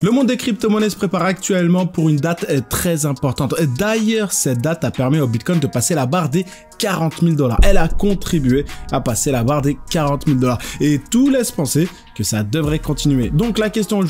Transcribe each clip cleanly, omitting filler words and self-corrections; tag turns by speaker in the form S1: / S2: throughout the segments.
S1: Le monde des crypto-monnaies se prépare actuellement pour une date très importante. D'ailleurs, cette date a permis au Bitcoin de passer la barre des 40 000 $. Elle a contribué à passer la barre des 40 000 $. Et tout laisse penser que ça devrait continuer. Donc la question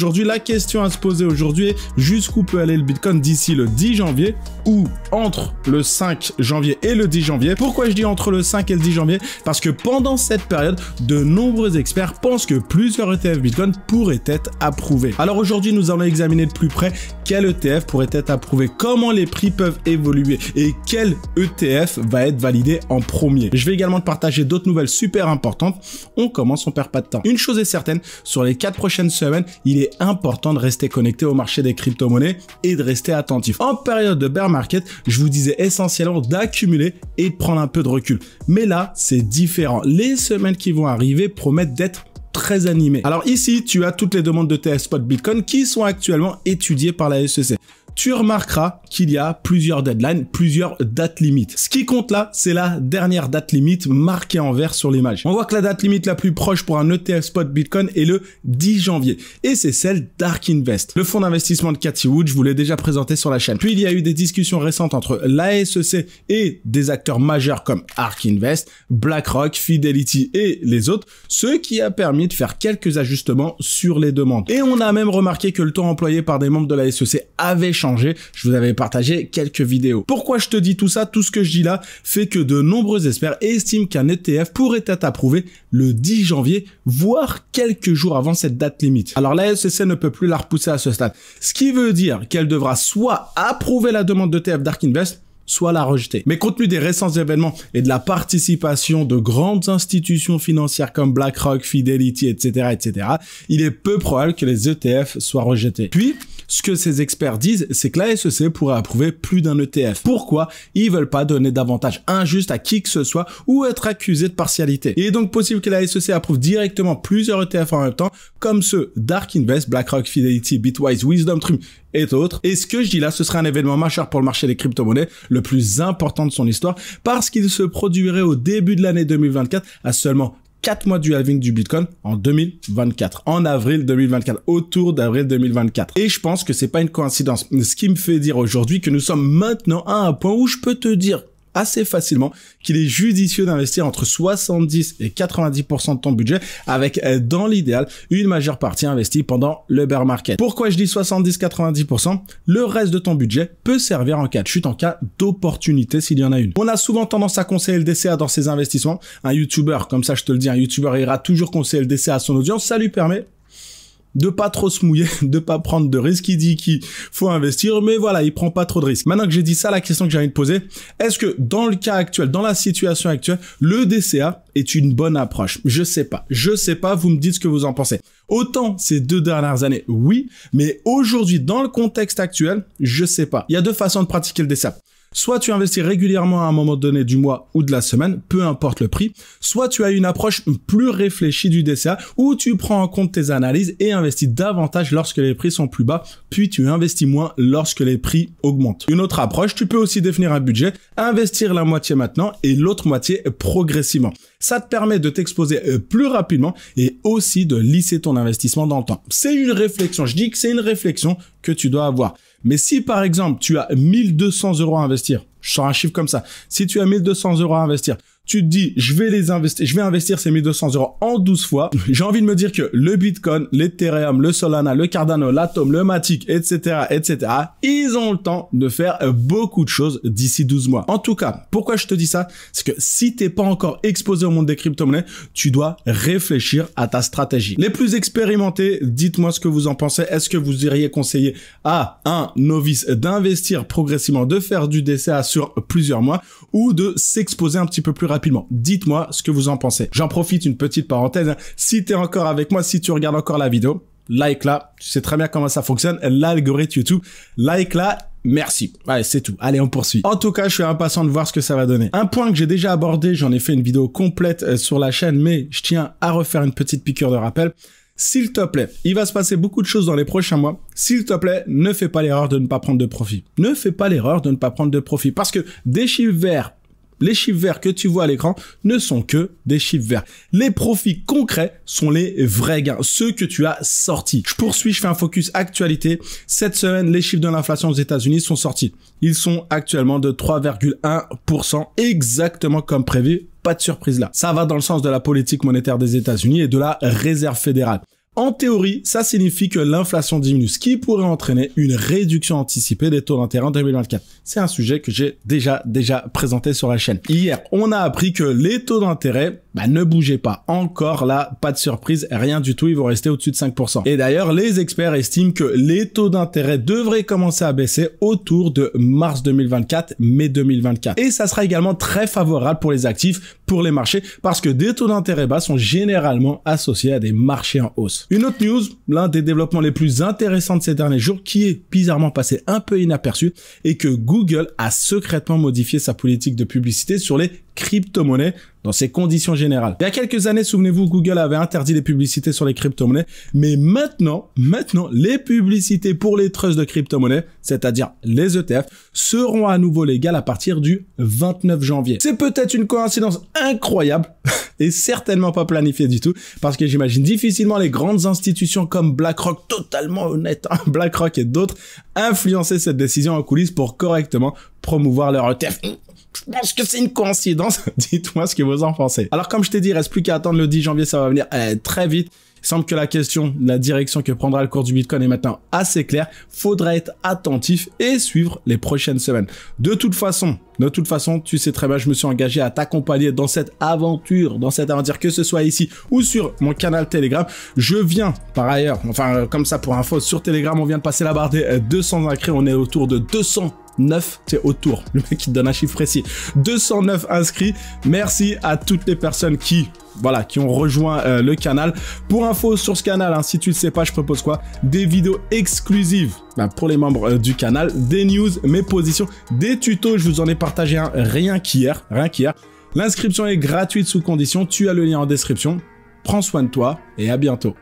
S1: à se poser aujourd'hui est jusqu'où peut aller le Bitcoin d'ici le 10 janvier ou entre le 5 janvier et le 10 janvier. Pourquoi je dis entre le 5 et le 10 janvier? Parce que pendant cette période, de nombreux experts pensent que plusieurs ETF Bitcoin pourraient être approuvés. Alors aujourd'hui, nous allons examiner de plus près quel ETF pourrait être approuvé, comment les prix peuvent évoluer et quel ETF va être validé en premier. Je vais également te partager d'autres nouvelles super importantes. On commence, on perd pas de temps. Une chose est certaine, sur les 4 prochaines semaines, il est important de rester connecté au marché des crypto-monnaies et de rester attentif. En période de bear market, je vous disais essentiellement d'accumuler et de prendre un peu de recul. Mais là, c'est différent. Les semaines qui vont arriver promettent d'être très animé. Alors ici, tu as toutes les demandes de TF Spot Bitcoin qui sont actuellement étudiées par la SEC. Tu remarqueras qu'il y a plusieurs deadlines, plusieurs dates limites. Ce qui compte là, c'est la dernière date limite marquée en vert sur l'image. On voit que la date limite la plus proche pour un ETF Spot Bitcoin est le 10 janvier. Et c'est celle d'Ark Invest. Le fonds d'investissement de Cathie Wood, je vous l'ai déjà présenté sur la chaîne. Puis il y a eu des discussions récentes entre la SEC et des acteurs majeurs comme Ark Invest, BlackRock, Fidelity et les autres, ce qui a permis de faire quelques ajustements sur les demandes. Et on a même remarqué que le temps employé par des membres de la SEC avait changé. Je vous avais partagé quelques vidéos. Pourquoi je te dis tout ça? Tout ce que je dis là fait que de nombreux experts estiment qu'un ETF pourrait être approuvé le 10 janvier, voire quelques jours avant cette date limite. Alors la SEC ne peut plus la repousser à ce stade. Ce qui veut dire qu'elle devra soit approuver la demande d'ETF d'Ark Invest, soit la rejeter. Mais compte tenu des récents événements et de la participation de grandes institutions financières comme BlackRock, Fidelity, etc., il est peu probable que les ETF soient rejetés. Puis, ce que ces experts disent, c'est que la SEC pourrait approuver plus d'un ETF. Pourquoi? Ils veulent pas donner d'avantage injuste à qui que ce soit ou être accusé de partialité. Il est donc possible que la SEC approuve directement plusieurs ETF en même temps, comme ceux d'Ark Invest, BlackRock, Fidelity, Bitwise, WisdomTree et autres. Et ce que je dis là, ce serait un événement majeur pour le marché des crypto-monnaies, le plus important de son histoire, parce qu'il se produirait au début de l'année 2024 à seulement 4 mois du halving du Bitcoin en 2024, en avril 2024, autour d'avril 2024. Et je pense que c'est pas une coïncidence. Ce qui me fait dire aujourd'hui que nous sommes maintenant à un point où je peux te dire assez facilement qu'il est judicieux d'investir entre 70 et 90% de ton budget avec, dans l'idéal, une majeure partie investie pendant le bear market. Pourquoi je dis 70-90%? Le reste de ton budget peut servir en cas de chute, en cas d'opportunité s'il y en a une. On a souvent tendance à conseiller le DCA dans ses investissements. Un YouTuber, comme ça je te le dis, un YouTuber ira toujours conseiller le DCA à son audience. Ça lui permet de pas trop se mouiller, de pas prendre de risques. Il dit qu'il faut investir, mais voilà, il prend pas trop de risques. Maintenant que j'ai dit ça, la question que j'ai envie de poser, est-ce que dans le cas actuel, dans la situation actuelle, le DCA est une bonne approche? Je sais pas, vous me dites ce que vous en pensez. Autant ces 2 dernières années, oui, mais aujourd'hui, dans le contexte actuel, je sais pas. Il y a 2 façons de pratiquer le DCA. Soit tu investis régulièrement à un moment donné du mois ou de la semaine, peu importe le prix. Soit tu as une approche plus réfléchie du DCA où tu prends en compte tes analyses et investis davantage lorsque les prix sont plus bas, puis tu investis moins lorsque les prix augmentent. Une autre approche, tu peux aussi définir un budget, investir la moitié maintenant et l'autre moitié progressivement. Ça te permet de t'exposer plus rapidement et aussi de lisser ton investissement dans le temps. C'est une réflexion, je dis que c'est une réflexion que tu dois avoir. Mais si par exemple tu as 1 200 € à investir, je sors un chiffre comme ça, si tu as 1 200 € à investir, tu te dis, je vais investir ces 1 200 € en 12 fois. J'ai envie de me dire que le Bitcoin, l'Ethereum, le Solana, le Cardano, l'Atom, le Matic, etc., ils ont le temps de faire beaucoup de choses d'ici 12 mois. En tout cas, pourquoi je te dis ça? C'est que si t'es pas encore exposé au monde des crypto-monnaies, tu dois réfléchir à ta stratégie. Les plus expérimentés, dites-moi ce que vous en pensez. Est-ce que vous iriez conseiller à un novice d'investir progressivement, de faire du DCA sur plusieurs mois ou de s'exposer un petit peu plus rapidement? Dites-moi ce que vous en pensez. J'en profite, une petite parenthèse. Si tu es encore avec moi, si tu regardes encore la vidéo, like là. Tu sais très bien comment ça fonctionne. L'algorithme YouTube. Like là. Merci. Allez, c'est tout. Allez, on poursuit. En tout cas, je suis impatient de voir ce que ça va donner. Un point que j'ai déjà abordé, j'en ai fait une vidéo complète sur la chaîne, mais je tiens à refaire une petite piqûre de rappel. S'il te plaît, il va se passer beaucoup de choses dans les prochains mois. S'il te plaît, ne fais pas l'erreur de ne pas prendre de profit. Ne fais pas l'erreur de ne pas prendre de profit. Parce que des chiffres verts les chiffres verts que tu vois à l'écran ne sont que des chiffres verts. Les profits concrets sont les vrais gains, ceux que tu as sortis. Je poursuis, je fais un focus actualité. Cette semaine, les chiffres de l'inflation aux États-Unis sont sortis. Ils sont actuellement de 3,1%, exactement comme prévu. Pas de surprise là. Ça va dans le sens de la politique monétaire des États-Unis et de la Réserve fédérale. En théorie, ça signifie que l'inflation diminue, ce qui pourrait entraîner une réduction anticipée des taux d'intérêt en 2024. C'est un sujet que j'ai déjà présenté sur la chaîne. Hier, on a appris que les taux d'intérêt ne bougeaient pas. Encore là, pas de surprise, rien du tout, ils vont rester au-dessus de 5%. Et d'ailleurs, les experts estiment que les taux d'intérêt devraient commencer à baisser autour de mars 2024, mai 2024. Et ça sera également très favorable pour les actifs, pour les marchés, parce que des taux d'intérêt bas sont généralement associés à des marchés en hausse. Une autre news, l'un des développements les plus intéressants de ces derniers jours, qui est bizarrement passé un peu inaperçu, est que Google a secrètement modifié sa politique de publicité sur les crypto-monnaies dans ses conditions générales. Il y a quelques années, souvenez-vous, Google avait interdit les publicités sur les crypto-monnaies, mais maintenant, les publicités pour les trusts de crypto-monnaies, c'est-à-dire les ETF, seront à nouveau légales à partir du 29 janvier. C'est peut-être une coïncidence incroyable et certainement pas planifiée du tout, parce que j'imagine difficilement les grandes institutions comme BlackRock, totalement honnête, BlackRock et d'autres, influencer cette décision en coulisses pour correctement promouvoir leur ETF. Je pense que c'est une coïncidence. Dites-moi ce que vous en pensez. Alors, comme je t'ai dit, il reste plus qu'à attendre le 10 janvier, ça va venir très vite. Il semble que la direction que prendra le cours du Bitcoin est maintenant assez claire. Faudra être attentif et suivre les prochaines semaines. De toute façon, tu sais très bien, je me suis engagé à t'accompagner dans cette aventure, que ce soit ici ou sur mon canal Telegram. Je viens, par ailleurs, comme ça pour info, sur Telegram, on vient de passer la barre des 200 inscrits. On est autour de 209, c'est autour, le mec qui te donne un chiffre précis, 209 inscrits. Merci à toutes les personnes qui ont rejoint le canal. Pour info sur ce canal, si tu le sais pas, je propose quoi? Des vidéos exclusives pour les membres du canal, des news, mes positions, des tutos, je vous en ai partagé un rien qu'hier. L'inscription est gratuite sous condition, tu as le lien en description. Prends soin de toi et à bientôt.